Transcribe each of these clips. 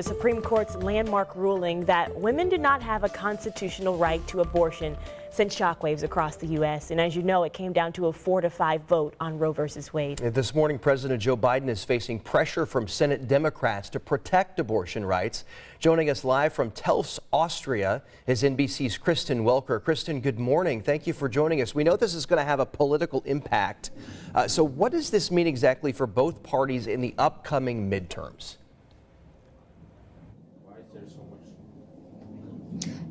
The Supreme Court's landmark ruling that women do not have a constitutional right to abortion sent shockwaves across the U.S. And as you know, it came down to a 4-5 vote on Roe versus Wade. This morning, President Joe Biden is facing pressure from Senate Democrats to protect abortion rights. Joining us live from Telfs, Austria, is NBC's Kristen Welker. Kristen, good morning. Thank you for joining us. We know this is going to have a political impact. So what does this mean exactly for both parties in the upcoming midterms?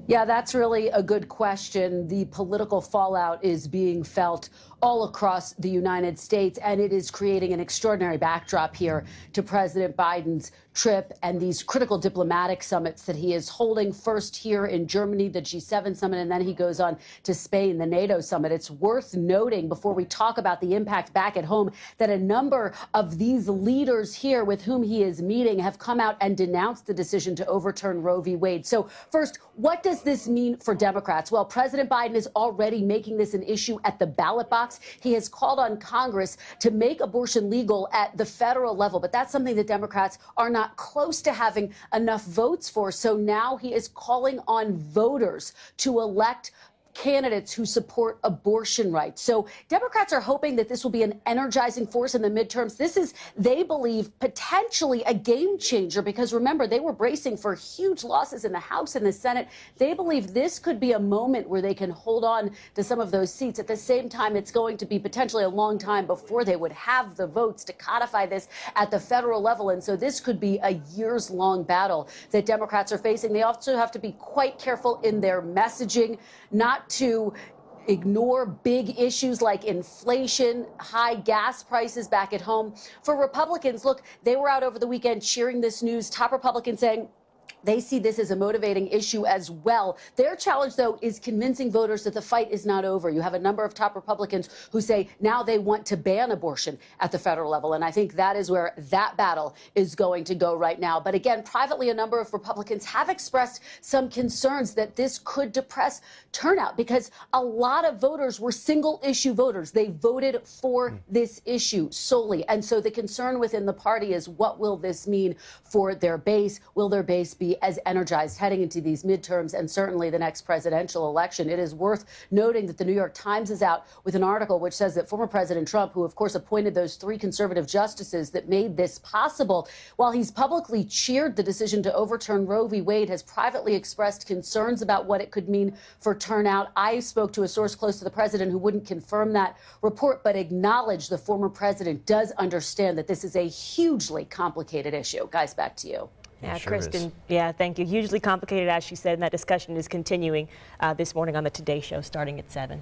Yeah, that's really a good question. The political fallout is being felt all across the United States, and it is creating an extraordinary backdrop here to President Biden's trip and these critical diplomatic summits that he is holding, first here in Germany, the G7 summit, and then he goes on to Spain, the NATO summit. It's worth noting, before we talk about the impact back at home, that a number of these leaders here with whom he is meeting have come out and denounced the decision to overturn Roe v. Wade. So first, what does this mean for Democrats? Well, President Biden is already making this an issue at the ballot box. He has called on Congress to make abortion legal at the federal level, but that's something that Democrats are not close to having enough votes for. So now he is calling on voters to elect candidates who support abortion rights. So Democrats are hoping that this will be an energizing force in the midterms. This is, they believe, potentially a game changer, because remember, they were bracing for huge losses in the House and the Senate. They believe this could be a moment where they can hold on to some of those seats. At the same time, it's going to be potentially a long time before they would have the votes to codify this at the federal level. And so this could be a years-long battle that Democrats are facing. They also have to be quite careful in their messaging, not to ignore big issues like inflation, high gas prices back at home. For Republicans, look, they were out over the weekend cheering this news. Top Republicans saying they see this as a motivating issue as well. Their challenge, though, is convincing voters that the fight is not over. You have a number of top Republicans who say now they want to ban abortion at the federal level. And I think that is where that battle is going to go right now. But again, privately, a number of Republicans have expressed some concerns that this could depress turnout, because a lot of voters were single issue voters. They voted for this issue solely. And so the concern within the party is, what will this mean for their base? Will their base be as energized heading into these midterms and certainly the next presidential election? It is worth noting that the New York Times is out with an article which says that former President Trump, who of course appointed those 3 conservative justices that made this possible, while he's publicly cheered the decision to overturn Roe v. Wade, has privately expressed concerns about what it could mean for turnout. I spoke to a source close to the president who wouldn't confirm that report, but acknowledged the former president does understand that this is a hugely complicated issue. Guys, back to you. Yeah, sure Kristen, is. yeah, thank you. Hugely complicated, as she said, and that discussion is continuing this morning on the Today Show starting at 7.